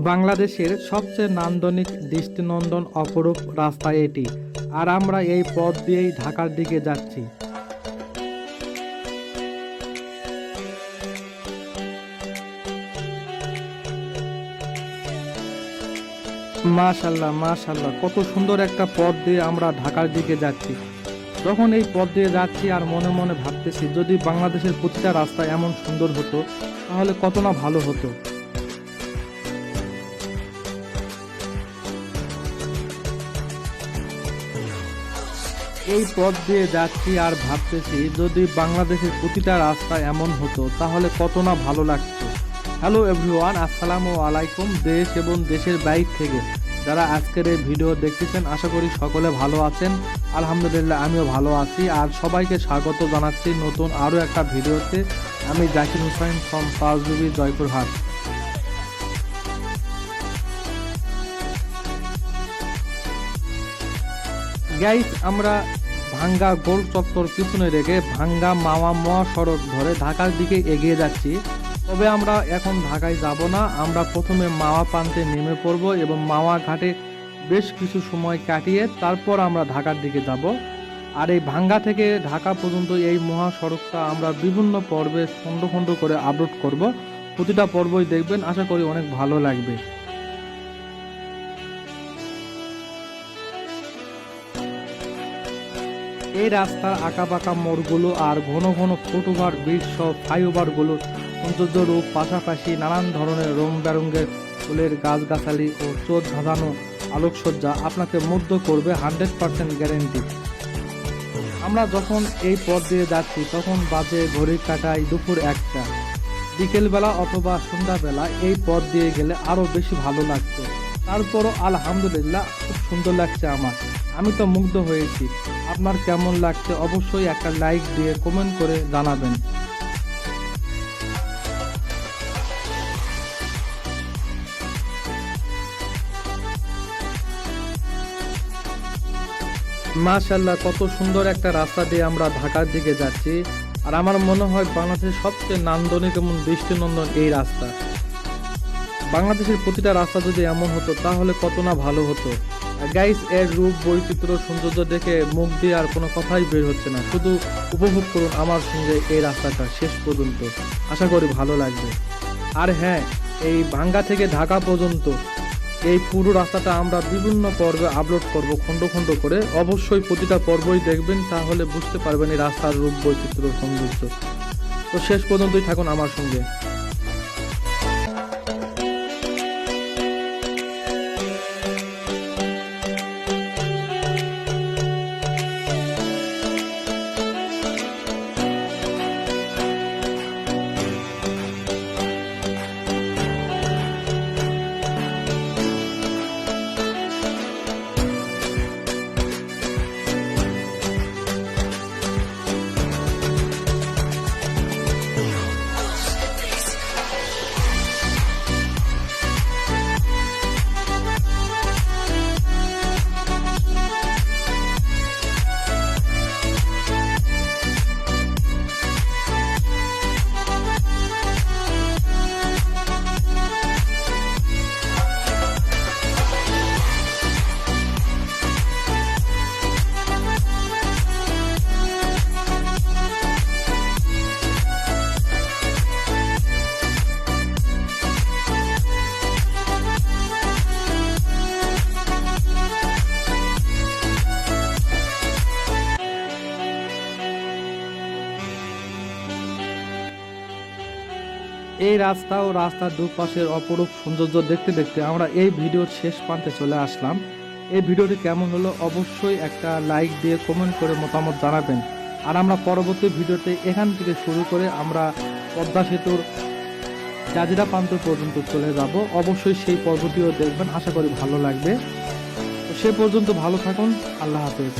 বাংলাদেশের সবচেয়ে নান্দনিক দৃষ্টিনন্দন অপরূপ রাস্তা এটি, আর আমরা এই পথ দিয়েই ঢাকার দিকে যাচ্ছি। মাশাল্লাহ মাশাল্লাহ, কত সুন্দর একটা পথ দিয়ে আমরা ঢাকার দিকে যাচ্ছি। যখন এই পথ দিয়ে যাচ্ছি আর মনে মনে ভাবতেছি, যদি বাংলাদেশের প্রতিটা রাস্তা এমন সুন্দর হতো তাহলে কত না ভালো হতো। এই পথ দিয়ে যাচ্ছি আর ভাবতেছি, যদি বাংলাদেশের প্রতিটা রাস্তা এমন হতো তাহলে কত না ভালো লাগতো। হ্যালো এভরিওয়ান, আসসালামু আলাইকুম। দেশ এবং দেশের বাইরে থেকে যারা আজকের এই ভিডিও দেখতেছেন, আশা করি সকলে ভালো আছেন। আলহামদুলিল্লাহ, আমিও ভালো আছি। আর সবাইকে স্বাগত জানাচ্ছি নতুন আরও একটা ভিডিওতে। আমি জাকির হুসাইন ফ্রম পাঁচবিবি, জয়পুরহাট। গাইস, আমরা ভাঙ্গা গোল চত্বর পিছনে রেখে ভাঙ্গা মাওয়া মহাসড়ক ধরে ঢাকার দিকে এগিয়ে যাচ্ছি। তবে আমরা এখন ঢাকায় যাব না, আমরা প্রথমে মাওয়া প্রান্তে নেমে পড়ব এবং মাওয়া ঘাটে বেশ কিছু সময় কাটিয়ে তারপর আমরা ঢাকার দিকে যাব। আর এই ভাঙ্গা থেকে ঢাকা পর্যন্ত এই মহাসড়কটা আমরা বিভিন্ন পর্বে খণ্ড খণ্ড করে আপলোড করব। প্রতিটা পর্বই দেখবেন, আশা করি অনেক ভালো লাগবে। এই রাস্তার আঁকাবাঁকা মোড়গুলো আর ঘন ঘন ফুটওভার ব্রিজ সহ ফ্লাইওভারগুলোর সৌন্দর্য রূপ, পাশাপাশি নানান ধরনের রং বেরঙের ফুলের গাছগাছালি ও চোখ ধাঁধানো আলোকসজ্জা আপনাকে মুগ্ধ করবে, 100% গ্যারেন্টি। আমরা যখন এই পথ দিয়ে যাচ্ছি তখন বাজে ঘড়ির কাঁটায় দুপুর 1টা। বিকেলবেলা অথবা সন্ধ্যাবেলা এই পথ দিয়ে গেলে আরও বেশি ভালো লাগতো। তারপরও আলহামদুলিল্লাহ, খুব সুন্দর লাগছে আমার। আমি তো মুগ্ধ হয়েছি। আপনার কেমন লাগছে অবশ্যই একটা লাইক দিয়ে কমেন্ট করে জানাবেন। মাশাআল্লাহ, কত সুন্দর একটা রাস্তা দিয়ে আমরা ঢাকার দিকে যাচ্ছি। আর আমার মনে হয় বাংলাদেশের সবচেয়ে নান্দনিক এবং দৃষ্টিনন্দন এই রাস্তা। বাংলাদেশের প্রতিটা রাস্তা যদি এমন হতো তাহলে কত না ভালো হতো। গাইস, এর রূপ, বৈচিত্র্য, সৌন্দর্য দেখে মুখ দিয়ে আর কোনো কথাই বের হচ্ছে না। শুধু উপভোগ করুন আমার সঙ্গে এই রাস্তাটা শেষ পর্যন্ত, আশা করি ভালো লাগবে। আর হ্যাঁ, এই ভাঙ্গা থেকে ঢাকা পর্যন্ত এই পুরো রাস্তাটা আমরা বিভিন্ন পর্বে আপলোড করব, খণ্ড খণ্ড করে। অবশ্যই প্রতিটা পর্বই দেখবেন, তাহলে বুঝতে পারবেন এই রাস্তার রূপ, বৈচিত্র্য, সৌন্দর্য। তো শেষ পর্যন্তই থাকুন আমার সঙ্গে। এই রাস্তা ও রাস্তার দুপাশের অপরূপ সৌন্দর্য দেখতে দেখতে আমরা এই ভিডিওর শেষ প্রান্তে চলে আসলাম। এই ভিডিওটি কেমন হলো অবশ্যই একটা লাইক দিয়ে কমেন্ট করে মতামত জানাবেন। আর আমরা পরবর্তী ভিডিওতে এখান থেকে শুরু করে আমরা পদ্মা সেতুর জাজিরা প্রান্ত পর্যন্ত চলে যাব। অবশ্যই সেই পর্বটিও দেখবেন, আশা করি ভালো লাগবে। তো সে পর্যন্ত ভালো থাকুন, আল্লাহ হাফেজ।